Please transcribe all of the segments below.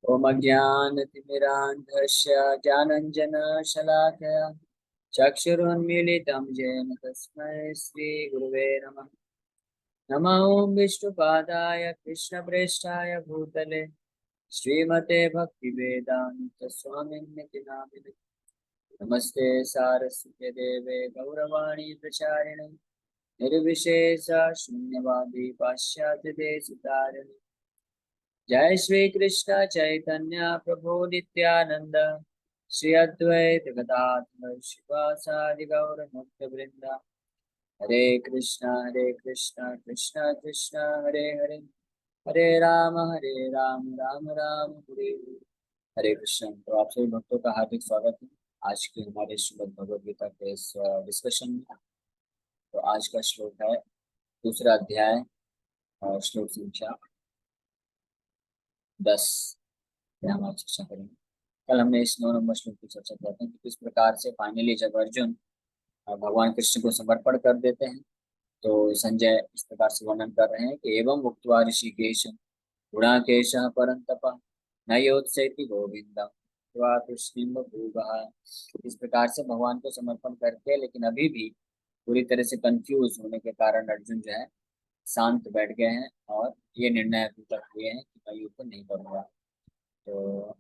ओम अज्ञानतिमिरान्धस्य ज्ञानञ्जनशलाकया चक्षुरुन्मीलितं येन तस्मै श्रीगुरुवे नमः। नमः ॐ विष्णुपादाय कृष्णप्रेष्ठाय भूतले श्रीमते भक्तिवेदान्तस्वामिन्निति नामिने। नमस्ते सारस्वते देवे गौरवाणी प्रचारिणे निर्विशेष शून्यवादी पाश्चात्यदेशतारिणे। जय श्री कृष्ण चैतन्य प्रभु नित्यानंद श्री अद्वैत गदाधर शिवासादि गौर भक्त वृंदा। हरे कृष्ण कृष्ण कृष्ण हरे हरे, हरे राम राम राम हरे हरे। हरे कृष्ण। तो आप सभी भक्तों का हार्दिक स्वागत है आज के हमारे श्रीमद् भगवद गीता के इस डिस्कशन में। तो आज का श्लोक है दूसरा अध्याय और श्लोक संख्या 10 पे हम आज चर्चा करेंगे। कल हमने इस 9 नंबर श्लोक की चर्चा किया था कि किस प्रकार से फाइनली जब अर्जुन भगवान कृष्ण को समर्पण कर देते हैं तो संजय इस प्रकार से वर्णन कर रहे हैं कि एवं उक्त्वा ऋषिकेश गुणाकेशः परन्तप न योत्सेति गोविंदम त्वा कृष्णिम बभूवः। इस प्रकार से भगवान को समर्पण करके लेकिन अभी भी पूरी तरह से कंफ्यूज होने के कारण अर्जुन जो है शांत बैठ गए हैं और ये निर्णय अभी तक हुए हैं कि मैं युद्ध नहीं करूंगा। तो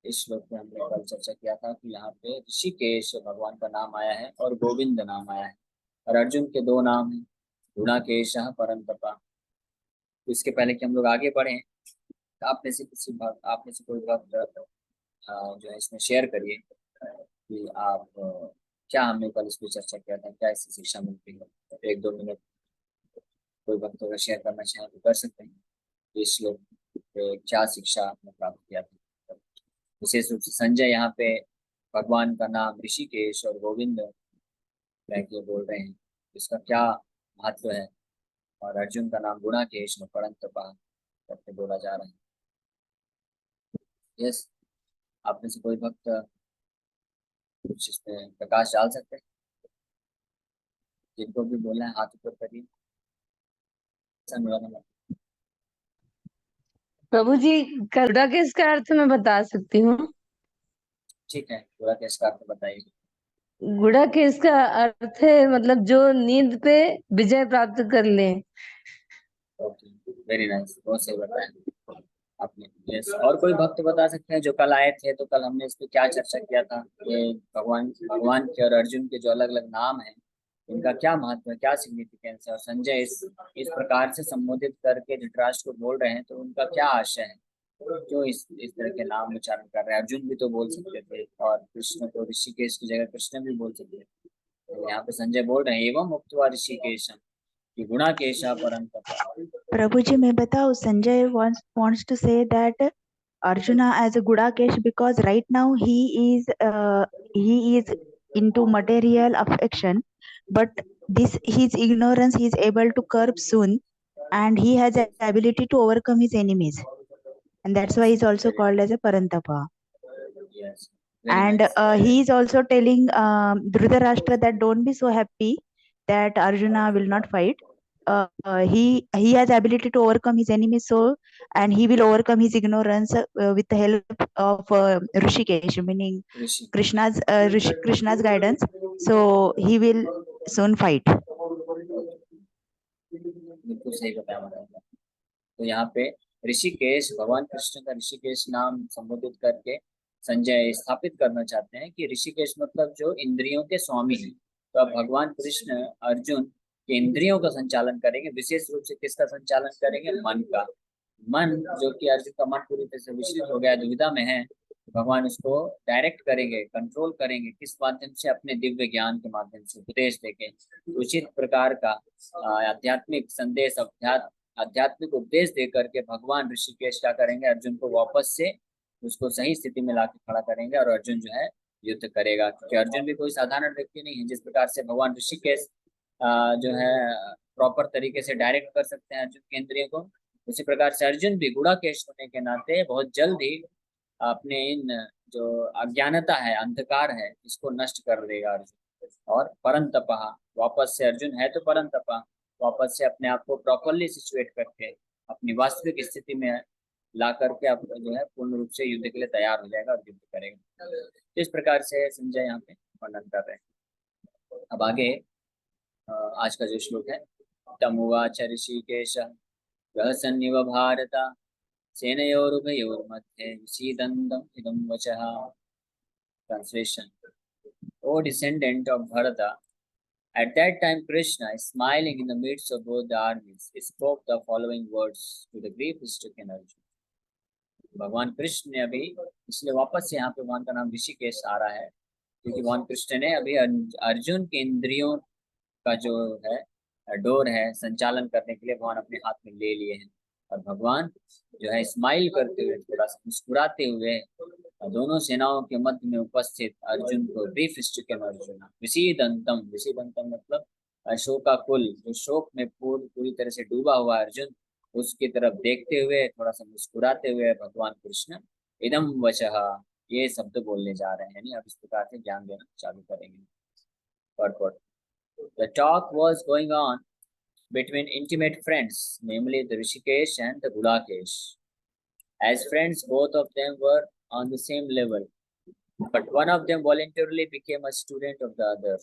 इस श्लोक में हमने कल चर्चा किया था कि यहाँ पे ऋषिकेश भगवान का नाम आया है और गोविंद नाम आया है और अर्जुन के दो नाम हैं गुणाकेश परंतपा। तो इसके पहले कि हम लोग आगे बढ़े आप में से कोई भक्त जो है इसमें शेयर करिए कि आप क्या हमने कल इस पर चर्चा किया था, क्या इससे शिक्षा मिलती है। तो 1-2 मिनट कोई भक्त अगर शेयर करना चाहें तो कर सकते हैं। इस श्लोक पे क्या शिक्षा आपने प्राप्त किया था। विशेष रूप से संजय यहाँ पे भगवान का नाम ऋषिकेश और गोविंद कह के बोल रहे हैं, इसका क्या महत्व है। और अर्जुन का नाम गुणाकेश और परंतपा करके बोला जा रहा है। यस, आप में से कोई भक्त कुछ इसमें प्रकाश डाल सकते हैं। जिनको भी बोलना है हाथ ऊपर करिए। संग प्रभु जी, गरुड़ा के इसका अर्थ मैं बता सकती हूँ। ठीक है, गुणाकेश का अर्थ बताइए। गुड़ा के इसका अर्थ है मतलब जो नींद पे विजय प्राप्त कर ले। ओके, वेरी नाइस, बहुत सही बताया आपने। यस, और कोई भक्त बता सकते हैं जो कल आए थे। तो कल हमने इस पे क्या चर्चा किया था कि भगवान भगवान के और अर्जुन के जो अलग अलग नाम हैं इनका क्या महत्व है, क्या सिग्निफिकेंस है। और संजय इस प्रकार से संबोधित करके धृतराष्ट्र को बोल रहे हैं तो उनका क्या आशय है, क्यों इस तरह के नाम उच्चारण कर रहे हैं। अर्जुन भी तो बोल सकते थे और कृष्ण को ऋषिकेश की जगह कृष्ण भी बोल सकते थे। तो यहाँ पे संजय बोल रहे हैं एवं मुक्तवा ऋषिकेशम कि गुणाकेशा परंतप। Prabhuji, मैं बताऊँ, Sanjay wants to say that Arjuna as a Gudakesh because right now he is into material affection, but this his ignorance he is able to curb soon, and he has the ability to overcome his enemies, and that's why he is also called as a Parantapa. Yes, very And nice. he is also telling Dhritarashtra that don't be so happy that Arjuna will not fight. He has ability to overcome his enemies, so and he will overcome his ignorance with the help of Rishikesh, meaning Rishikesh Krishna's guidance. So he will soon fight. बिल्कुल सही बताया मैंने। तो यहाँ पे ऋषिकेश भगवान कृष्ण का ऋषिकेश नाम संबोधित करके संजय स्थापित करना चाहते हैं कि ऋषिकेश मतलब जो इंद्रियों के स्वामी हैं। तो अब भगवान कृष्ण अर्जुन के इंद्रियों का संचालन करेंगे, विशेष रूप से किसका संचालन करेंगे, मन का। मन जो कि अर्जुन का मन पूरी तरह से विचलित हो गया, दुविधा में है, तो भगवान उसको डायरेक्ट करेंगे, कंट्रोल करेंगे। किस माध्यम से, अपने दिव्य ज्ञान के माध्यम से उपदेश देके उचित प्रकार का आध्यात्मिक संदेश आध्यात्मिक उपदेश दे करके भगवान ऋषिकेश क्या करेंगे, अर्जुन को वापस से उसको सही स्थिति में लाके खड़ा करेंगे और अर्जुन जो है युद्ध करेगा। क्योंकि अर्जुन भी कोई साधारण व्यक्ति नहीं है। जिस प्रकार से भगवान ऋषिकेश जो है प्रॉपर तरीके से डायरेक्ट कर सकते हैं अर्जुन के इंद्रिय को, उसी प्रकार से अर्जुन भी गुणाकेश होने के नाते बहुत जल्द ही अपने इन जो अज्ञानता है, अंधकार है, इसको नष्ट कर देगा अर्जुन। और परंतपा, वापस से अर्जुन है तो परंतपा, वापस से अपने आप को प्रॉपरली सिचुएट करके अपनी वास्तविक स्थिति में ला करके अब जो है पूर्ण रूप से युद्ध के लिए तैयार हो जाएगा और युद्ध करेगा। तो इस प्रकार से संजय यहाँ पे वर्णन कर रहे हैं। अब आगे आज का जो श्लोक है, तमुवाच ऋषिकेश रहसन्निव भारत सेनयोरुभयोर्मध्ये विषीदन्तम् इदं वचः। Translation. O descendant of Bharata, at that time Krishna, smiling in the midst of both the armies, spoke the following words to the grief-stricken Arjuna. भगवान कृष्ण ने अभी, इसलिए वापस से यहाँ पे भगवान का नाम ऋषिकेश आ रहा है, क्योंकि भगवान कृष्ण ने अभी अर्जुन के इंद्रियों का जो है डोर है संचालन करने के लिए भगवान अपने हाथ में ले लिए हैं। और भगवान जो है स्माइल करते हुए, थोड़ा सा मुस्कुराते हुए दोनों सेनाओं के मध्य में उपस्थित अर्जुन को ग्रीफ स्ट्रिकन अर्जुन, विषीदंतम, विषीदंतम मतलब शोकाकुल, जो शोक में पूरी तरह से डूबा हुआ अर्जुन, उसकी तरफ देखते हुए थोड़ा सा मुस्कुराते हुए भगवान कृष्ण इदम वचः, ये शब्द बोलने जा रहे हैं, यानी अब इस प्रकार से ज्ञान देना चालू करेंगे। Purport. The talk was going on between intimate friends, namely the Rishikesh and the Gulakesh. As friends, both of them were on the same level, but one of them voluntarily became a student of the other.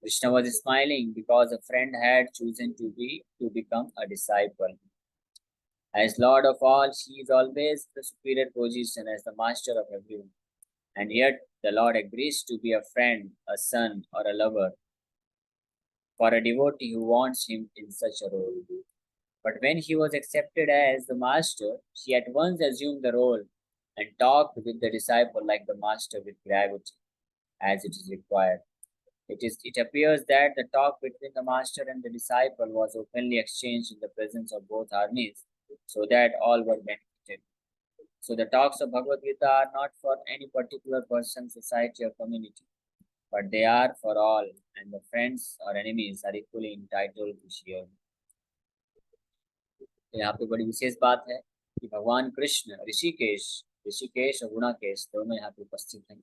Krishna was smiling because a friend had chosen to become a disciple. As Lord of all, he is always the superior position as the master of everyone. And yet the Lord agrees to be a friend, a son, or a lover for a devotee who wants him in such a role. But when he was accepted as the master, he at once assumed the role and talked with the disciple like the master with gravity, as it is required. It appears that the talk between the master and the disciple was openly exchanged in the presence of both armies, so that all were benefited. So the talks of Bhagavad Gita are not for any particular person, society, or community, but they are for all, and the friends or enemies are equally entitled to share. यहाँ पे बड़ी विशेष बात है कि भगवान कृष्ण ऋषिकेश और गुणाकेश दोनों यहाँ पे उपस्थित हैं।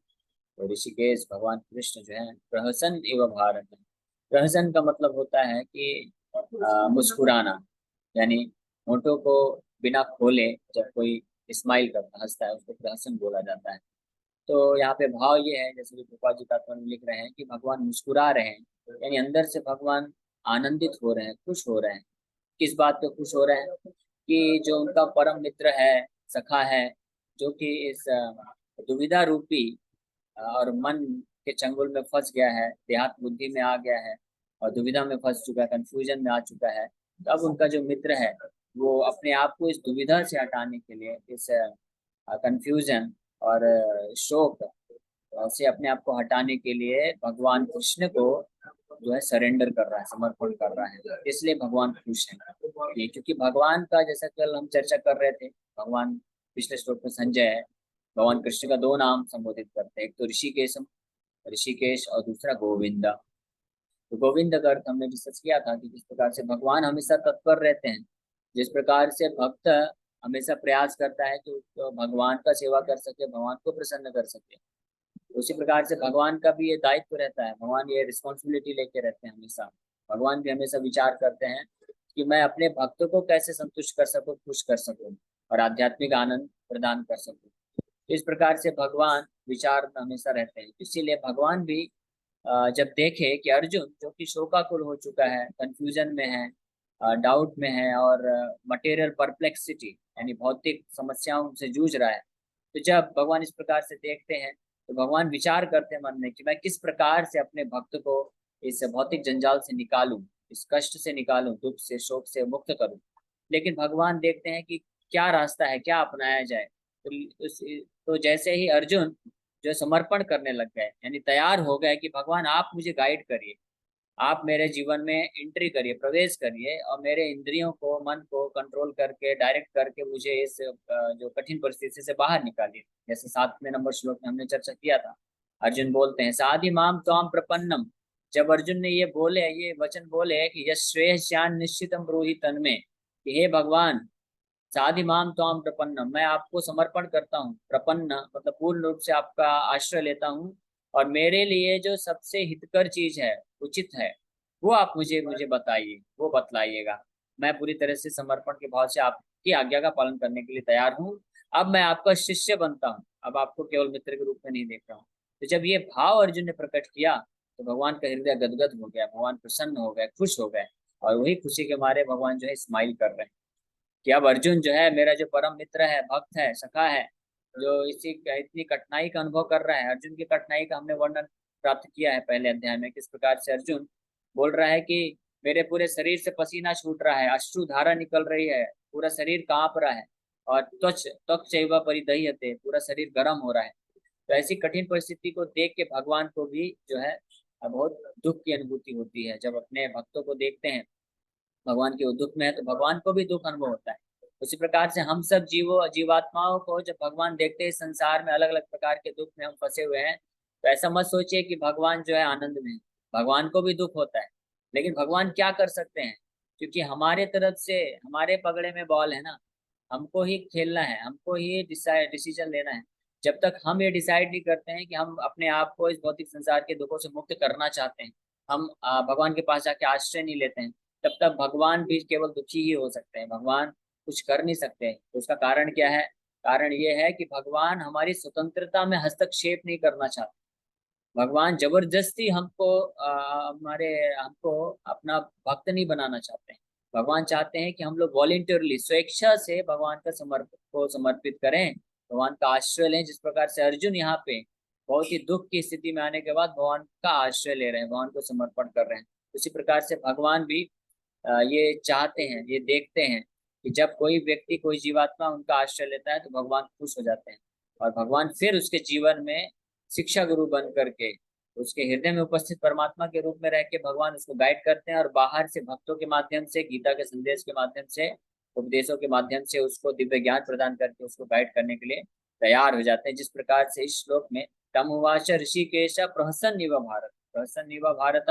तो ऋषिकेश भगवान कृष्ण जो है प्रहसन एवं भारत है। प्रहसन का मतलब होता है कि मुस्कुराना, यानी होठों को बिना खोले जब कोई स्माइल करता हंसता है उसको प्रहसन बोला जाता है। तो यहाँ पे भाव ये है, जैसे कि कृपाल जी तात्पर्य में लिख रहे हैं कि भगवान मुस्कुरा रहे हैं, यानी अंदर से भगवान आनंदित हो रहे हैं, खुश हो रहे हैं। किस बात पे खुश हो रहे हैं कि जो उनका परम मित्र है, सखा है, जो कि इस दुविधा रूपी और मन के चंगुल में फंस गया है, देहात बुद्धि में आ गया है और दुविधा में फंस चुका है, कंफ्यूजन में आ चुका है। तो अब उनका जो मित्र है वो अपने आप को इस दुविधा से हटाने के लिए, इस कंफ्यूजन और शोक से अपने आप को हटाने के लिए भगवान कृष्ण को जो है सरेंडर कर रहा है, समर्पण कर रहा है। इसलिए भगवान खुश हैं, क्योंकि भगवान का, जैसा कल हम चर्चा कर रहे थे, भगवान पिछले श्लोक में संजय है, भगवान कृष्ण का दो नाम संबोधित करते हैं, एक तो ऋषिकेश और दूसरा गोविंदा। तो गोविंद का अर्थ हमने डिस्कस किया था कि किस प्रकार से भगवान हमेशा तत्पर रहते हैं, जिस प्रकार से भक्त हमेशा प्रयास करता है कि भगवान का सेवा कर सके, भगवान को प्रसन्न कर सके, उसी प्रकार से भगवान का भी ये दायित्व रहता है, भगवान ये रिस्पॉन्सिबिलिटी लेके रहते हैं हमेशा। भगवान भी हमेशा विचार करते हैं कि मैं अपने भक्तों को कैसे संतुष्ट कर सकूं, खुश कर सकूं और आध्यात्मिक आनंद प्रदान कर सकूं। इस प्रकार से भगवान विचार हमेशा रहते हैं। इसीलिए भगवान भी जब देखे कि अर्जुन जो कि शोकाकुल हो चुका है, कंफ्यूजन में है, डाउट में है और मटेरियल परप्लेक्सिटी यानी भौतिक समस्याओं से जूझ रहा है, तो जब भगवान इस प्रकार से देखते हैं तो भगवान विचार करते हैं मन में कि मैं किस प्रकार से अपने भक्त को इस भौतिक जंजाल से निकालूं, इस कष्ट से निकालूं, दुख से, शोक से मुक्त करूं। लेकिन भगवान देखते हैं कि क्या रास्ता है, क्या अपनाया जाए। तो जैसे ही अर्जुन जो समर्पण करने लग गए, यानी तैयार हो गए कि भगवान आप मुझे गाइड करिए, आप मेरे जीवन में एंट्री करिए, प्रवेश करिए और मेरे इंद्रियों को, मन को कंट्रोल करके, डायरेक्ट करके मुझे इस जो कठिन परिस्थिति से बाहर निकालिए। जैसे 7वें नंबर श्लोक में हमने चर्चा किया था, अर्जुन बोलते हैं साधि माम त्वाम प्रपन्नम। जब अर्जुन ने ये वचन बोले कि यश श्रेयस्यान निश्चितम ब्रूहि तन्मे, कि हे भगवान साधि माम त्वाम प्रपन्नम, मैं आपको समर्पण करता हूँ। प्रपन्न मतलब पूर्ण रूप से आपका आश्रय लेता हूँ और मेरे लिए जो सबसे हितकर चीज है, उचित है, वो आप मुझे बताइए, वो बतलाइएगा। मैं पूरी तरह से समर्पण के भाव से आपकी आज्ञा का पालन करने के लिए तैयार हूँ। अब मैं आपका शिष्य बनता हूँ, अब आपको केवल मित्र के रूप में नहीं देख रहा हूँ। तो जब ये भाव अर्जुन ने प्रकट किया तो भगवान का हृदय गदगद हो गया, भगवान प्रसन्न हो गए, खुश हो गए, और वही खुशी के मारे भगवान जो है स्माइल कर रहे हैं कि अब अर्जुन जो है मेरा जो परम मित्र है, भक्त है, सखा है, जो इतनी कठिनाई का अनुभव कर रहा है। अर्जुन की कठिनाई का हमने वर्णन प्राप्त किया है पहले अध्याय में, किस प्रकार से अर्जुन बोल रहा है कि मेरे पूरे शरीर से पसीना छूट रहा है, अश्रु धारा निकल रही है, पूरा शरीर कांप रहा है, और त्वक चैव परिदह्यते, पूरा शरीर गर्म हो रहा है। तो ऐसी कठिन परिस्थिति को देख के भगवान को भी जो है बहुत दुख की अनुभूति होती है। जब अपने भक्तों को देखते हैं भगवान के दुख में है तो भगवान को भी दुख अनुभव होता है। उसी प्रकार से हम सब जीवात्माओं को जब भगवान देखते हैं संसार में अलग अलग प्रकार के दुख में हम फंसे हुए हैं, तो ऐसा मत सोचिए कि भगवान जो है आनंद में है, भगवान को भी दुख होता है। लेकिन भगवान क्या कर सकते हैं, क्योंकि हमारे तरफ से हमारे पगड़े में बॉल है ना, हमको ही खेलना है, हमको ही डिसीजन लेना है। जब तक हम ये डिसाइड नहीं करते हैं कि हम अपने आप को इस भौतिक संसार के दुखों से मुक्त करना चाहते हैं, हम भगवान के पास जाके आश्रय नहीं लेते हैं, तब तक भगवान भी केवल दुखी ही हो सकते हैं, भगवान कुछ कर नहीं सकते। तो उसका कारण क्या है? कारण ये है कि भगवान हमारी स्वतंत्रता में हस्तक्षेप नहीं करना चाहते। भगवान जबरदस्ती हमको अपना भक्त नहीं बनाना चाहते हैं। भगवान चाहते हैं कि हम लोग वॉलेंटियरली, स्वेच्छा से भगवान का समर्पित करें, भगवान का आश्रय लें। जिस प्रकार से अर्जुन यहाँ पे बहुत ही दुख की स्थिति में आने के बाद भगवान का आश्रय ले रहे हैं, भगवान को समर्पण कर रहे हैं, उसी प्रकार से भगवान भी ये चाहते हैं, ये देखते हैं कि जब कोई व्यक्ति, कोई जीवात्मा उनका आश्रय लेता है तो भगवान खुश हो जाते हैं, और भगवान फिर उसके जीवन में शिक्षा गुरु बन करके उसके हृदय में उपस्थित परमात्मा के रूप में रह के भगवान उसको गाइड करते हैं, और बाहर से भक्तों के माध्यम से, गीता के संदेश के माध्यम से, उपदेशों के माध्यम से उसको दिव्य ज्ञान प्रदान करके उसको गाइड करने के लिए तैयार हो जाते हैं। जिस प्रकार से इस श्लोक में तम उवाच ऋषिकेश प्रहसन्निव भारत, प्रहसन्निव भारत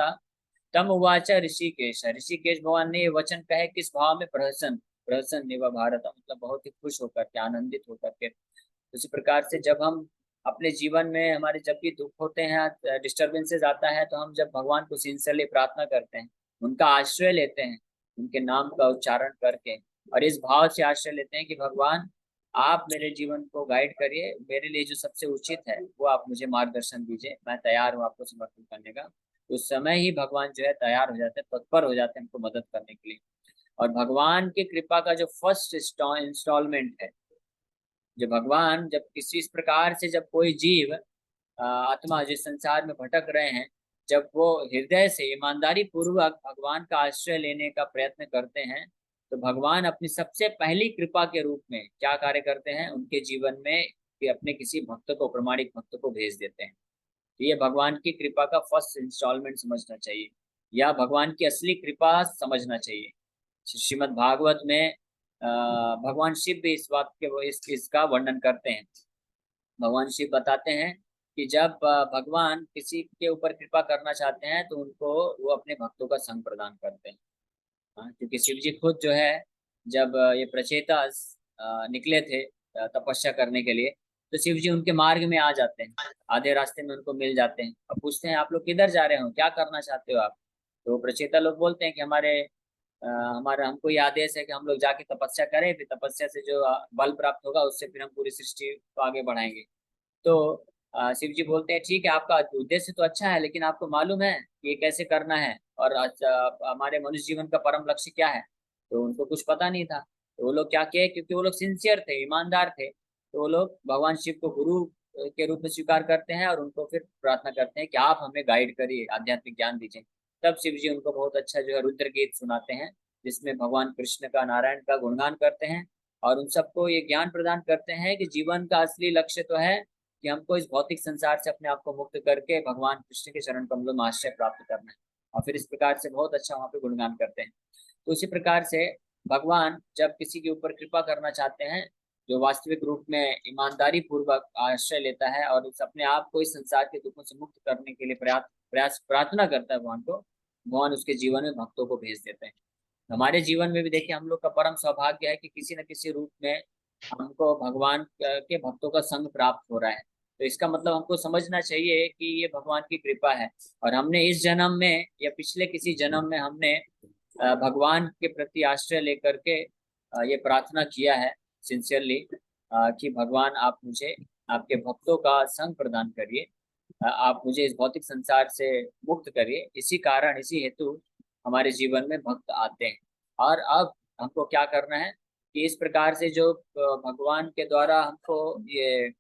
तम उवाच ऋषिकेश, ऋषिकेश भगवान ने ये वचन कहे किस भाव में? प्रहसन्निव भारत, मतलब बहुत ही खुश होकर के, आनंदित होकर के। उसी प्रकार से जब हम अपने जीवन में हमारे जब भी दुख होते हैं, डिस्टर्बेंसेस आता है, तो हम जब भगवान को सिंसियरली प्रार्थना करते हैं, उनका आश्रय लेते हैं, उनके नाम का उच्चारण करके, और इस भाव से आश्रय लेते हैं कि भगवान आप मेरे जीवन को गाइड करिए, मेरे लिए जो सबसे उचित है वो आप मुझे मार्गदर्शन दीजिए, मैं तैयार हूँ आपको समर्पित करने का। उस समय ही भगवान जो है तैयार हो जाते हैं, तत्पर हो जाते हैं हमको मदद करने के लिए। और भगवान की कृपा का जो फर्स्ट इंस्टॉलमेंट है, जो भगवान जब किसी इस प्रकार से, जब कोई जीव आत्मा जिस संसार में भटक रहे हैं, जब वो हृदय से ईमानदारी पूर्वक भगवान का आश्रय लेने का प्रयत्न करते हैं, तो भगवान अपनी सबसे पहली कृपा के रूप में क्या कार्य करते हैं उनके जीवन में, कि अपने किसी भक्त को, प्रामाणिक भक्त को भेज देते हैं। तो ये भगवान की कृपा का फर्स्ट इंस्टॉलमेंट समझना चाहिए, या भगवान की असली कृपा समझना चाहिए। श्रीमद् भागवत में भगवान शिव भी इस बात के इसका वर्णन करते हैं। भगवान शिव बताते हैं कि जब भगवान किसी के ऊपर कृपा करना चाहते हैं तो उनको वो अपने भक्तों का संग प्रदान करते हैं। क्योंकि शिव जी खुद जो है, जब ये प्रचेता निकले थे तपस्या करने के लिए, तो शिव जी उनके मार्ग में आ जाते हैं, आधे रास्ते में उनको मिल जाते हैं और पूछते हैं आप लोग किधर जा रहे हो, क्या करना चाहते हो आप? तो प्रचेता लोग बोलते हैं कि हमारा हमको ये आदेश है कि हम लोग जाके तपस्या करें, फिर तपस्या से जो बल प्राप्त होगा उससे फिर हम पूरी सृष्टि को आगे बढ़ाएंगे। तो शिव जी बोलते हैं ठीक है, आपका उद्देश्य तो अच्छा है, लेकिन आपको मालूम है कि ये कैसे करना है, और हमारे मनुष्य जीवन का परम लक्ष्य क्या है? तो उनको कुछ पता नहीं था। तो वो लोग क्या किए, क्योंकि वो लोग सिंसियर थे, ईमानदार थे, तो वो लोग भगवान शिव को गुरु के रूप में स्वीकार करते हैं, और उनको फिर प्रार्थना करते हैं कि आप हमें गाइड करिए, आध्यात्मिक ज्ञान दीजिए। तब शिव जी उनको बहुत अच्छा जो है रुद्र गीत सुनाते हैं, जिसमें भगवान कृष्ण का, नारायण का गुणगान करते हैं, और उन सबको ये ज्ञान प्रदान करते हैं कि जीवन का असली लक्ष्य तो है कि हमको इस भौतिक संसार से अपने आप को मुक्त करके भगवान कृष्ण के चरण कमलों में आश्रय प्राप्त करना है। और फिर इस प्रकार से बहुत अच्छा वहाँ पे गुणगान करते हैं। तो उसी प्रकार से भगवान जब किसी के ऊपर कृपा करना चाहते हैं, जो वास्तविक रूप में ईमानदारी पूर्वक आश्रय लेता है और इस अपने आप को इस संसार के दुखों से मुक्त करने के लिए प्रयास प्रार्थना करता है भगवान को, भगवान उसके जीवन में भक्तों को भेज देते हैं। हमारे जीवन में भी देखिए, हम लोग का परम सौभाग्य है कि किसी न किसी रूप में हमको भगवान के भक्तों का संग प्राप्त हो रहा है। तो इसका मतलब हमको समझना चाहिए कि ये भगवान की कृपा है, और हमने इस जन्म में या पिछले किसी जन्म में हमने भगवान के प्रति आश्रय लेकर के ये प्रार्थना किया है सिंसियरली कि भगवान आप मुझे आपके भक्तों का संग प्रदान करिए, आप मुझे इस भौतिक संसार से मुक्त करिए। इसी कारण, इसी हेतु हमारे जीवन में भक्त आते हैं। और अब हमको क्या करना है कि इस प्रकार से जो भगवान के द्वारा हमको ये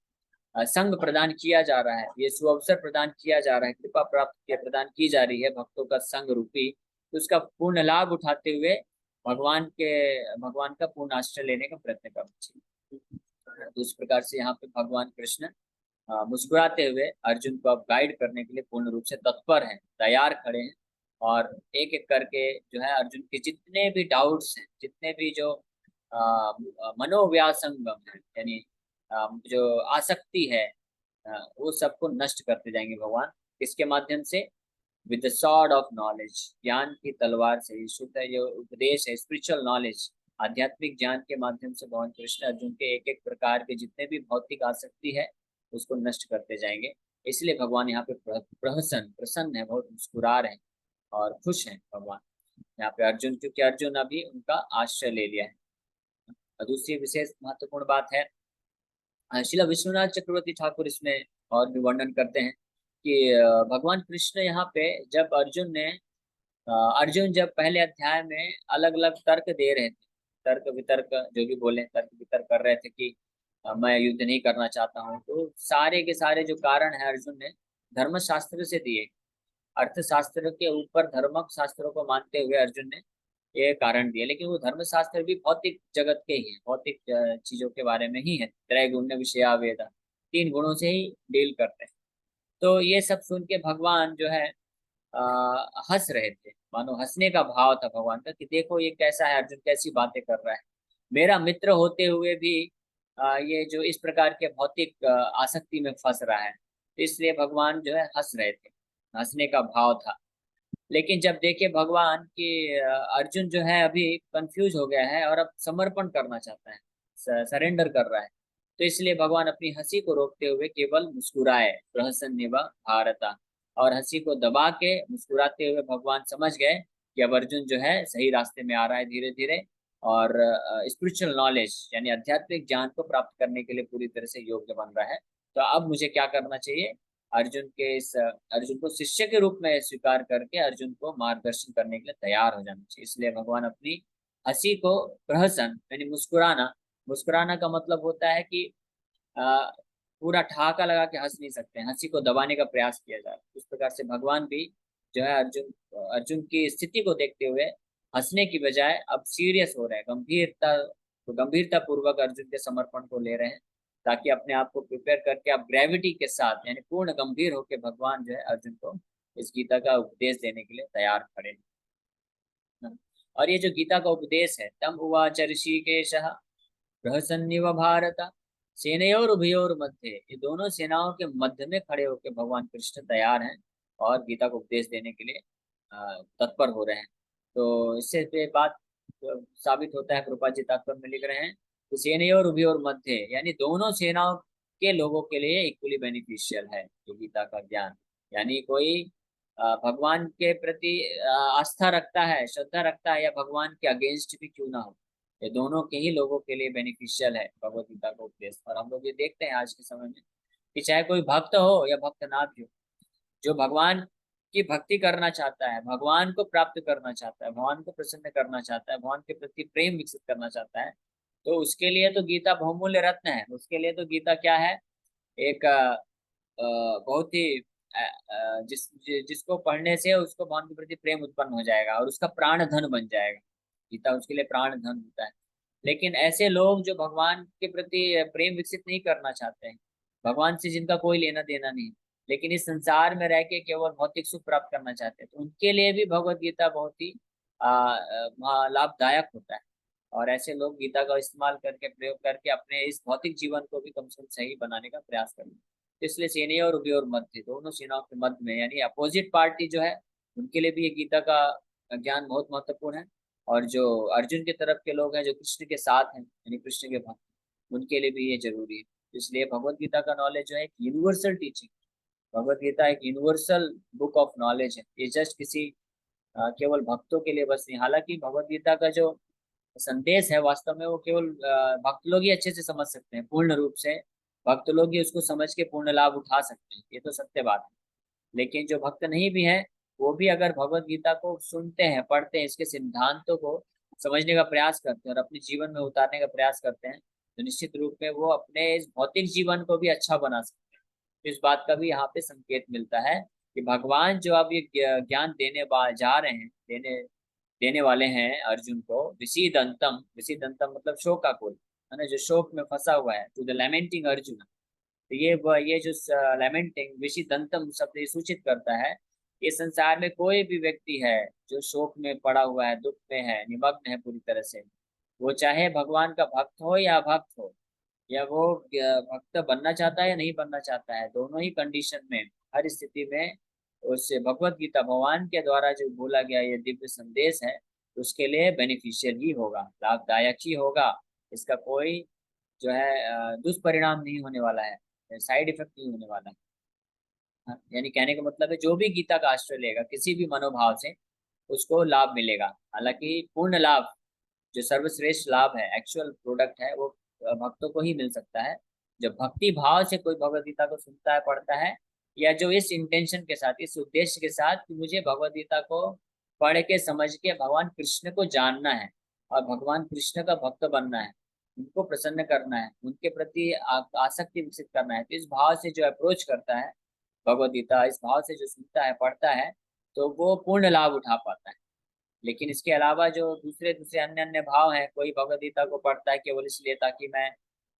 संग प्रदान किया जा रहा है, ये सुअवसर प्रदान किया जा रहा है, कृपा प्राप्त के प्रदान की जा रही है भक्तों का संग रूपी, तो उसका पूर्ण लाभ उठाते हुए भगवान का पूर्ण आश्रय लेने का प्रयत्न करना चाहिए। तो इस प्रकार से यहाँ पे भगवान कृष्ण मुस्कुराते हुए अर्जुन को अब गाइड करने के लिए पूर्ण रूप से तत्पर हैं, तैयार खड़े हैं। और एक एक करके जो है अर्जुन के जितने भी डाउट्स हैं, जितने भी जो मनोव्यासंगम है, यानी जो आसक्ति है, वो सबको नष्ट करते जाएंगे भगवान। किसके माध्यम से? With the sword of knowledge, ज्ञान की तलवार से। शुद्ध जो उपदेश है, स्पिरिचुअल नॉलेज, आध्यात्मिक ज्ञान के माध्यम से भगवान कृष्ण अर्जुन के एक एक प्रकार के जितने भी भौतिक आसक्ति है उसको नष्ट करते जाएंगे। इसलिए भगवान यहाँ पे प्रसन्न है, बहुत मुस्कुरा रहे हैं और खुश हैं भगवान यहाँ पे अर्जुन, क्योंकि अर्जुन अभी उनका आश्रय ले लिया है। और दूसरी विशेष महत्वपूर्ण बात है, श्रील विश्वनाथ चक्रवर्ती ठाकुर इसमें और भी वर्णन करते हैं कि भगवान कृष्ण यहाँ पे जब अर्जुन जब पहले अध्याय में अलग अलग तर्क दे रहे थे, तर्क वितर्क जो भी बोले, तर्क वितर्क कर रहे थे कि मैं युद्ध नहीं करना चाहता हूँ, तो सारे के सारे जो कारण है अर्जुन ने धर्मशास्त्र से दिए। अर्थशास्त्र के ऊपर धर्म शास्त्रों को मानते हुए अर्जुन ने ये कारण दिए, लेकिन वो धर्मशास्त्र भी भौतिक जगत के ही है, भौतिक चीजों के बारे में ही है। त्रैगुण्य विषया वेद, 3 गुणों से ही डील करते हैं। तो ये सब सुन के भगवान जो है हंस रहे थे, मानो हंसने का भाव था भगवान का कि देखो ये कैसा है अर्जुन, कैसी बातें कर रहा है, मेरा मित्र होते हुए भी ये जो इस प्रकार के भौतिक आसक्ति में फंस रहा है। तो इसलिए भगवान जो है हंस रहे थे, हंसने का भाव था। लेकिन जब देखे भगवान कि अर्जुन जो है अभी कंफ्यूज हो गया है और अब समर्पण करना चाहता है, सरेंडर कर रहा है, तो इसलिए भगवान अपनी हंसी को रोकते हुए केवल मुस्कुराए, प्रहसन्निव भारता, और हंसी को दबा के मुस्कुराते हुए भगवान समझ गए कि अब अर्जुन जो है सही रास्ते में आ रहा है धीरे धीरे, और स्पिरिचुअल नॉलेज यानी आध्यात्मिक ज्ञान को प्राप्त करने के लिए पूरी तरह से योग्य बन रहा है। तो अब मुझे क्या करना चाहिए? अर्जुन को शिष्य के रूप में स्वीकार करके अर्जुन को मार्गदर्शन करने के लिए तैयार हो जाना चाहिए। इसलिए भगवान अपनी हंसी को प्रहसन यानी मुस्कुराना का मतलब होता है कि पूरा ठहाका लगा के हंस नहीं सकते, हंसी को दबाने का प्रयास किया जा रहा है। उस प्रकार से भगवान भी जो है अर्जुन की स्थिति को देखते हुए हंसने की बजाय अब सीरियस हो रहे हैं, गंभीरता पूर्वक अर्जुन के समर्पण को ले रहे हैं, ताकि अपने आप को प्रिपेयर करके आप ग्रेविटी के साथ यानी पूर्ण गंभीर होकर भगवान जो है अर्जुन को इस गीता का उपदेश देने के लिए तैयार खड़े हैं। और ये जो गीता का उपदेश है, तम उवाच ऋषिकेशः प्रहसन्निव भारत सेनयोर उभयोर मध्य, ये दोनों सेनाओं के मध्य में खड़े होकर भगवान कृष्ण तैयार हैं और गीता को उपदेश देने के लिए तत्पर हो रहे हैं। तो इससे बात साबित होता है, कृपा जी तात्पर्य में लिख रहे हैं कि सेनयोर उभयोर मध्य यानी दोनों सेनाओं के लोगों के लिए इक्वली बेनिफिशियल है ये गीता का ज्ञान। यानी कोई भगवान के प्रति आस्था रखता है, श्रद्धा रखता है, या भगवान के अगेंस्ट भी क्यों ना हो, ये दोनों के ही लोगों के लिए बेनिफिशियल है भगवत गीता का उपदेश। और हम लोग ये देखते हैं आज के समय में कि चाहे कोई भक्त हो या भक्त ना भी हो, जो भगवान की भक्ति करना चाहता है, भगवान को प्राप्त करना चाहता है, भगवान को प्रसन्न करना चाहता है, भगवान के प्रति प्रेम विकसित करना चाहता है, तो उसके लिए तो गीता बहुमूल्य रत्न है। उसके लिए तो गीता क्या है, एक बहुत ही जिसको पढ़ने से उसको भगवान के प्रति प्रेम उत्पन्न हो जाएगा और उसका प्राण धन बन जाएगा। गीता उसके लिए प्राण धन होता है। लेकिन ऐसे लोग जो भगवान के प्रति प्रेम विकसित नहीं करना चाहते हैं, भगवान से जिनका कोई लेना देना नहीं, लेकिन इस संसार में रह के केवल भौतिक सुख प्राप्त करना चाहते हैं, तो उनके लिए भी भगवत गीता बहुत ही लाभदायक होता है। और ऐसे लोग गीता का इस्तेमाल करके, प्रयोग करके अपने इस भौतिक जीवन को भी कम से कम सही बनाने का प्रयास करें। तो इसलिए सेने और उभय और मध्य, दोनों सेनाओं के मध्य में यानी अपोजिट पार्टी जो है, उनके लिए भी ये गीता का ज्ञान बहुत महत्वपूर्ण है। और जो अर्जुन की तरफ के लोग हैं, जो कृष्ण के साथ हैं यानी कृष्ण के भक्त, उनके लिए भी ये जरूरी है। इसलिए भगवत गीता का नॉलेज जो है एक यूनिवर्सल टीचिंग, भगवत गीता एक यूनिवर्सल बुक ऑफ नॉलेज है। ये जस्ट किसी केवल भक्तों के लिए बस नहीं। हालांकि भगवत गीता का जो संदेश है वास्तव में वो केवल भक्त लोग ही अच्छे से समझ सकते हैं, पूर्ण रूप से भक्त लोग ही उसको समझ के पूर्ण लाभ उठा सकते हैं, ये तो सत्य बात है। लेकिन जो भक्त नहीं भी है वो भी अगर भगवत गीता को सुनते हैं, पढ़ते हैं, इसके सिद्धांतों को समझने का प्रयास करते हैं और अपने जीवन में उतारने का प्रयास करते हैं, तो निश्चित रूप में वो अपने इस भौतिक जीवन को भी अच्छा बना सकते हैं। तो इस बात का भी यहाँ पे संकेत मिलता है कि भगवान जो अब ये ज्ञान जा रहे हैं, देने देने वाले हैं अर्जुन को, विषीदंतम, विषीदंतम मतलब शोकाकुल, है ना, जो शोक में फंसा हुआ है, टू द लैमेंटिंग अर्जुन। तो ये जो लैमेंटिंग विषीदंतम शब्द ये सूचित करता है कि संसार में कोई भी व्यक्ति है जो शोक में पड़ा हुआ है, दुख में है, निमग्न है पूरी तरह से, वो चाहे भगवान का भक्त हो या अभक्त हो, या वो भक्त बनना चाहता है या नहीं बनना चाहता है, दोनों ही कंडीशन में, हर स्थिति में उससे भगवत गीता भगवान के द्वारा जो बोला गया ये दिव्य संदेश है, उसके लिए बेनिफिशियल ही होगा, लाभदायक ही होगा। इसका कोई जो है दुष्परिणाम नहीं होने वाला है, साइड इफेक्ट नहीं होने वाला है। हाँ, यानी कहने का मतलब है जो भी गीता का आश्रय लेगा किसी भी मनोभाव से उसको लाभ मिलेगा। हालांकि पूर्ण लाभ, जो सर्वश्रेष्ठ लाभ है, एक्चुअल प्रोडक्ट है, वो भक्तों को ही मिल सकता है। जब भक्ति भाव से कोई भगवत गीता को सुनता है, पढ़ता है, या जो इस इंटेंशन के साथ, इस उद्देश्य के साथ कि मुझे भगवत गीता को पढ़ के समझ के भगवान कृष्ण को जानना है और भगवान कृष्ण का भक्त बनना है, उनको प्रसन्न करना है, उनके प्रति आसक्ति विकसित करना है, तो इस भाव से जो अप्रोच करता है भगवत गीता, इस भाव से जो सुनता है, पढ़ता है, तो वो पूर्ण लाभ उठा पाता है। लेकिन इसके अलावा जो दूसरे दूसरे अन्य अन्य भाव हैं, कोई भगवत गीता को पढ़ता है केवल इसलिए ताकि मैं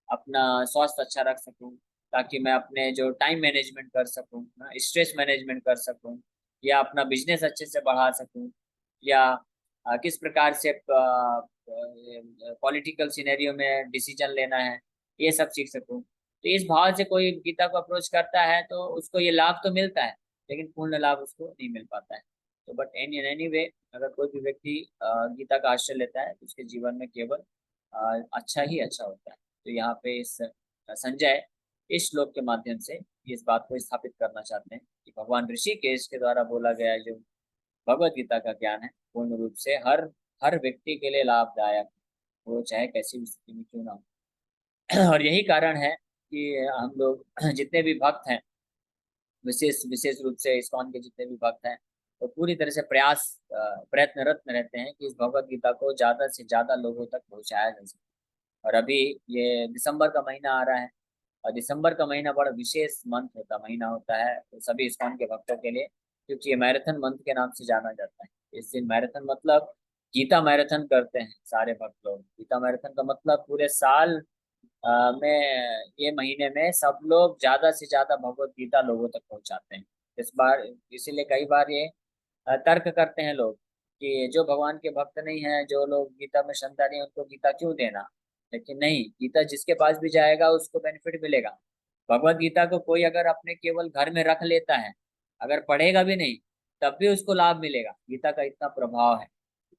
अपना स्वास्थ्य अच्छा रख सकूं, ताकि मैं अपने जो टाइम मैनेजमेंट कर सकूं, स्ट्रेस मैनेजमेंट कर सकूं, या अपना बिजनेस अच्छे से बढ़ा सकूं, या किस प्रकार से पॉलिटिकल सिनेरियो में डिसीजन लेना है, ये सब सीख सकूं। तो इस भाव से कोई गीता को अप्रोच करता है तो उसको ये लाभ तो मिलता है, लेकिन पूर्ण लाभ उसको नहीं मिल पाता है। तो बट एनी वे, अगर कोई भी व्यक्ति गीता का आश्रय लेता है तो उसके जीवन में केवल अच्छा ही अच्छा होता है। तो यहाँ पे इस संजय इस श्लोक के माध्यम से इस बात को स्थापित करना चाहते हैं कि भगवान ऋषिकेश के द्वारा बोला गया जो भगवत गीता का ज्ञान है पूर्ण रूप से हर हर व्यक्ति के लिए लाभदायक, वो चाहे कैसी भी स्थिति में क्यों ना हो। और यही कारण है कि हम लोग जितने भी भक्त हैं, विशेष विशेष रूप से इस्कॉन के जितने भी भक्त हैं, तो पूरी तरह से प्रयत्नरत में रहते हैं कि इस भगवत गीता को ज्यादा से ज्यादा लोगों तक पहुंचाया जा सके। और अभी ये दिसंबर का महीना आ रहा है, और दिसंबर का महीना बड़ा विशेष महीना होता है तो सभी इस्कॉन के भक्तों के लिए, क्योंकि ये मैराथन मंथ के नाम से जाना जाता है। इस दिन मैराथन मतलब गीता मैराथन करते हैं सारे भक्त लोग। गीता मैराथन का मतलब पूरे साल में, ये महीने में सब लोग ज्यादा से ज्यादा भगवत गीता लोगों तक पहुंचाते हैं। इस बार इसीलिए कई बार ये तर्क करते हैं लोग कि जो भगवान के भक्त नहीं है, जो लोग गीता में श्रद्धा नहीं है, उनको गीता क्यों देना। लेकिन नहीं, गीता जिसके पास भी जाएगा उसको बेनिफिट मिलेगा। भगवत गीता को कोई अगर अपने केवल घर में रख लेता है, अगर पढ़ेगा भी नहीं, तब भी उसको लाभ मिलेगा। गीता का इतना प्रभाव है।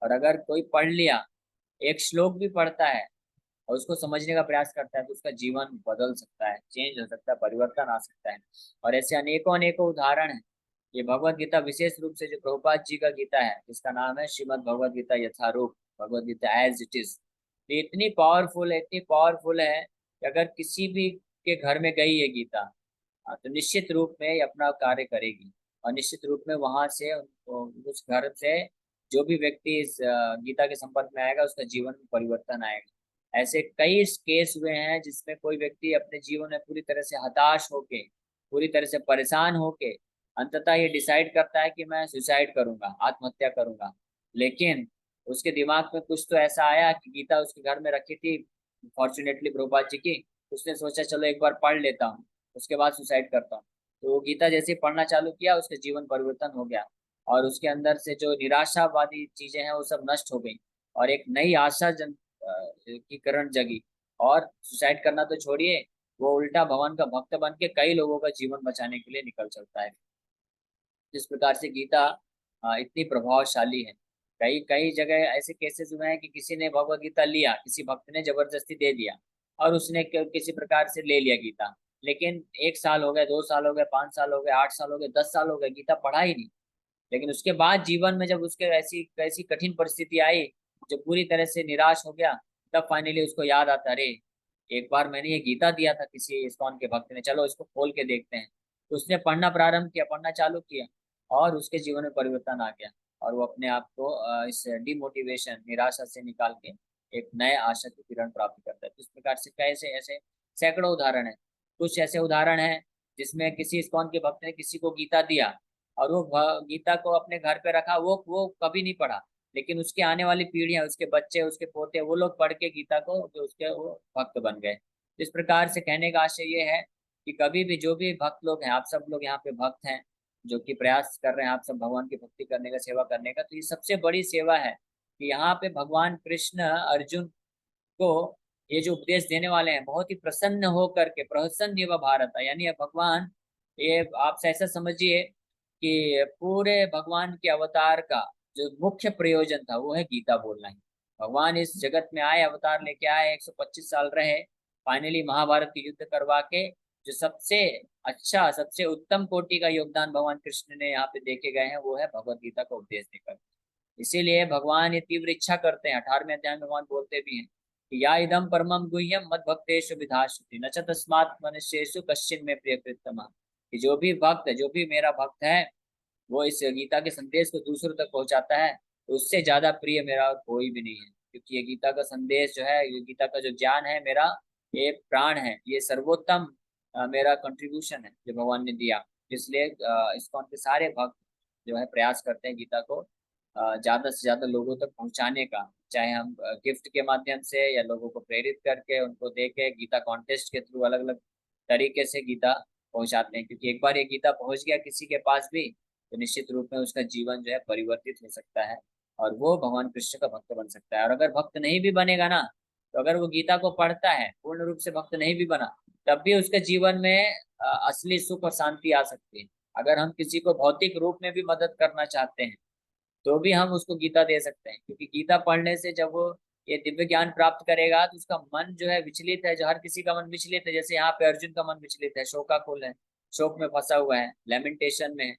और अगर कोई पढ़ लिया, एक श्लोक भी पढ़ता है और उसको समझने का प्रयास करता है, तो उसका जीवन बदल सकता है, चेंज हो सकता है, परिवर्तन आ सकता है। और ऐसे अनेकों अनेकों उदाहरण हैं। ये भगवत गीता विशेष रूप से जो प्रभुपाद जी का गीता है, जिसका नाम है श्रीमद् भगवत गीता यथारूप, Bhagavad Gita as it is, ये इतनी पावरफुल है, इतनी पावरफुल है कि अगर किसी भी के घर में गई है गीता, तो निश्चित रूप में ये अपना कार्य करेगी। और निश्चित रूप में वहां से उस घर से जो भी व्यक्ति इस गीता के संपर्क में आएगा उसका जीवन में परिवर्तन आएगा। ऐसे कई केस हुए हैं जिसमें कोई व्यक्ति अपने जीवन में पूरी तरह से हताश होके, पूरी तरह से परेशान होके अंततः ये डिसाइड करता है कि मैं सुसाइड करूंगा, आत्महत्या करूंगा। लेकिन उसके दिमाग में कुछ तो ऐसा आया कि गीता उसके घर में रखी थी फॉर्चुनेटली प्रभुपाद जी की, उसने सोचा चलो एक बार पढ़ लेता हूँ, उसके बाद सुसाइड करता हूँ। तो वो गीता जैसे ही पढ़ना चालू किया, उसका जीवन परिवर्तन हो गया और उसके अंदर से जो निराशावादी चीजें हैं वो सब नष्ट हो गई और एक नई आशा की किरण जगी। और सुसाइड करना तो छोड़िए, वो उल्टा भगवान का भक्त बन के कई लोगों का जीवन बचाने के लिए निकल चलता है। जिस प्रकार से गीता इतनी प्रभावशाली है। कई कई जगह ऐसे केसेस हुए हैं कि किसी ने भगवत गीता लिया, किसी भक्त ने जबरदस्ती दे दिया और उसने किसी प्रकार से ले लिया गीता, लेकिन 1 साल हो गए, 2 साल हो गए, 5 साल हो गए, 8 साल हो गए, 10 साल हो गए, गीता पढ़ा ही नहीं। लेकिन उसके बाद जीवन में जब उसके ऐसी ऐसी कठिन परिस्थिति आई जब पूरी तरह से निराश हो गया, तब फाइनली उसको याद आता, अरे एक बार मैंने ये गीता दिया था किसी इस्कॉन के भक्त ने, चलो इसको खोल के देखते हैं। तो उसने पढ़ना प्रारंभ किया, पढ़ना चालू किया, और उसके जीवन में परिवर्तन आ गया, और वो अपने आप को इस डिमोटिवेशन, निराशा से निकाल के एक नए आशा की किरण प्राप्त करता है। तो इस प्रकार से कैसे ऐसे सैकड़ों उदाहरण है। कुछ ऐसे उदाहरण है जिसमें किसी इस्कॉन के भक्त ने किसी को गीता दिया, और वो गीता को अपने घर पे रखा, वो कभी नहीं पढ़ा, लेकिन उसके आने वाली पीढ़ियां, उसके बच्चे, उसके पोते, वो लोग पढ़ के गीता को, जो उसके वो भक्त बन गए। इस प्रकार से कहने का आशय ये है कि कभी भी जो भी भक्त लोग हैं, आप सब लोग यहाँ पे भक्त हैं जो कि प्रयास कर रहे हैं आप सब भगवान की भक्ति करने का, सेवा करने का, तो ये सबसे बड़ी सेवा है कि यहाँ पे भगवान कृष्ण अर्जुन को ये जो उपदेश देने वाले हैं, बहुत ही प्रसन्न हो करके, प्रसन्न व भारत, यानी भगवान, ये आप ऐसा समझिए कि पूरे भगवान के अवतार का जो मुख्य प्रयोजन था वो है गीता बोलना ही। भगवान इस जगत में आए, अवतार लेके आए, 125 साल रहे, फाइनली महाभारत के युद्ध करवा के जो सबसे अच्छा, सबसे उत्तम कोटि का योगदान भगवान कृष्ण ने यहाँ पे देखे गए हैं, वो है भगवत गीता का उपदेश देकर। इसीलिए भगवान ये तीव्र इच्छा करते हैं, 18वें अध्याय में भगवान बोलते भी हैं कि या इदम परमम गुह्यम मद भक्तेषु विधास्यति न च तस्मात् मनुष्येषु कश्चिन में प्रियकृततमः, कि जो भी भक्त, जो भी मेरा भक्त है, वो इस गीता के संदेश को दूसरों तक पहुंचाता है, तो उससे ज्यादा प्रिय मेरा कोई भी नहीं है। क्योंकि ये गीता का संदेश जो है, ये गीता का जो ज्ञान है, मेरा ये प्राण है, ये सर्वोत्तम मेरा कंट्रीब्यूशन है जो भगवान ने दिया। इसलिए इस्कॉन के सारे भक्त जो है प्रयास करते हैं गीता को ज्यादा से ज्यादा लोगों तक पहुंचाने का, चाहे हम गिफ्ट के माध्यम से या लोगों को प्रेरित करके, उनको दे के, गीता कॉन्टेस्ट के थ्रू अलग अलग तरीके से गीता पहुंचाते हैं। क्योंकि एक बार ये गीता पहुंच गया किसी के पास भी, तो निश्चित रूप में उसका जीवन जो है परिवर्तित हो सकता है, और वो भगवान कृष्ण का भक्त बन सकता है। और अगर भक्त नहीं भी बनेगा ना, तो अगर वो गीता को पढ़ता है, पूर्ण रूप से भक्त नहीं भी बना, तब भी उसके जीवन में असली सुख और शांति आ सकती है। अगर हम किसी को भौतिक रूप में भी मदद करना चाहते हैं, तो भी हम उसको गीता दे सकते हैं। क्योंकि गीता पढ़ने से जब वो ये दिव्य ज्ञान प्राप्त करेगा, तो उसका मन जो है विचलित है, जो हर किसी का मन विचलित है, जैसे यहाँ पे अर्जुन का मन विचलित है, शोकाकुल है, शोक में फंसा हुआ है, लेमेंटेशन में है,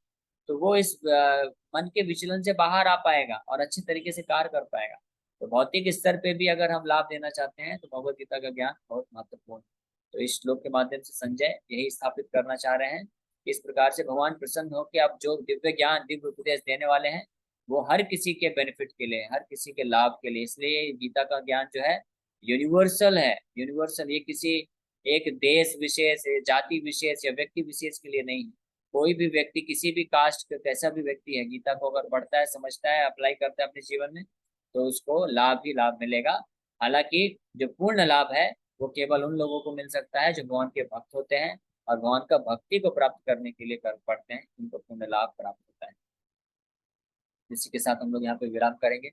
तो वो इस मन के विचलन से बाहर आ पाएगा और अच्छे तरीके से कार्य कर पाएगा। तो भौतिक स्तर पे भी अगर हम लाभ देना चाहते हैं, तो भगवत गीता का ज्ञान बहुत महत्वपूर्ण है। तो इस श्लोक के माध्यम से संजय यही स्थापित करना चाह रहे हैं, इस प्रकार से भगवान प्रसन्न हो कि आप जो दिव्य ज्ञान, दिव्य उपदेश देने वाले हैं, वो हर किसी के बेनिफिट के लिए, हर किसी के लाभ के लिए। इसलिए गीता का ज्ञान जो है यूनिवर्सल है, यूनिवर्सल। ये किसी एक देश विशेष, जाति विशेष या व्यक्ति विशेष के लिए नहीं है। कोई भी व्यक्ति, किसी भी कास्ट का कैसा भी व्यक्ति है, गीता को अगर पढ़ता है, समझता है, अप्लाई करता है अपने जीवन में, तो उसको लाभ ही लाभ मिलेगा। हालांकि जो पूर्ण लाभ है वो केवल उन लोगों को मिल सकता है जो भगवान के भक्त होते हैं और भगवान का भक्ति को प्राप्त करने के लिए कर पढ़ते हैं, उनको पूर्ण लाभ प्राप्त होता है। इसी के साथ हम लोग यहाँ पे विराम करेंगे,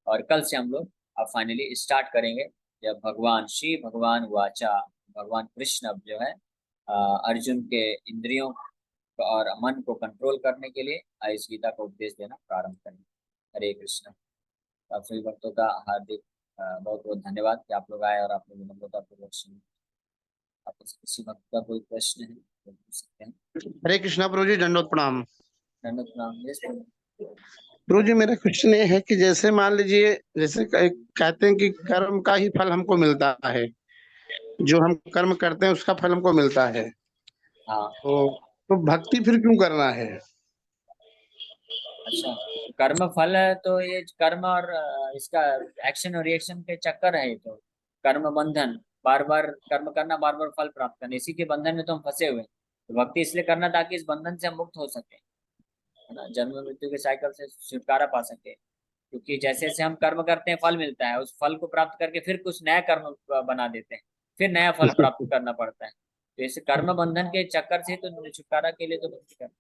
और कल से हम लोग अब फाइनली स्टार्ट करेंगे, जब भगवान श्री भगवान वाचा, भगवान कृष्ण अब जो है अर्जुन के इंद्रियों और मन को कंट्रोल करने के लिए इस गीता का उपदेश देना प्रारंभ करेंगे। हरे कृष्ण। आप सभी भक्तों का हार्दिक बहुत बहुत धन्यवाद कि आप लोग आए और आप लोग नम्रतापूर्वक सुने। आपको किसी भक्त का कोई प्रश्न है तो पूछ सकते हैं। हरे कृष्णा प्रभु जी, दंडोत प्रणाम। दंडोत प्रणाम। यस प्रभु जी, मेरा क्वेश्चन ये है कि जैसे मान लीजिए, जैसे कहते हैं कि कर्म का ही फल हमको मिलता है, जो हम कर्म करते हैं उसका फल हमको मिलता है। हाँ। तो भक्ति फिर क्यों करना है? अच्छा, कर्म फल है तो ये कर्म और इसका एक्शन और रिएक्शन के चक्कर है। ये तो कर्म बंधन, बार बार कर्म करना, बार बार फल प्राप्त करना, इसी के बंधन में तो हम फंसे हुए हैं। तो भक्ति इसलिए करना ताकि इस बंधन से हम मुक्त हो सके, है ना, जन्म मृत्यु के साइकिल से छुटकारा पा सके। क्योंकि जैसे जैसे हम कर्म करते हैं फल मिलता है, उस फल को प्राप्त करके फिर कुछ नया कर्म बना देते हैं, फिर नया फल प्राप्त करना पड़ता है। तो इसे कर्म बंधन के चक्कर से तो छुटकारा के लिए तो भक्ति करना।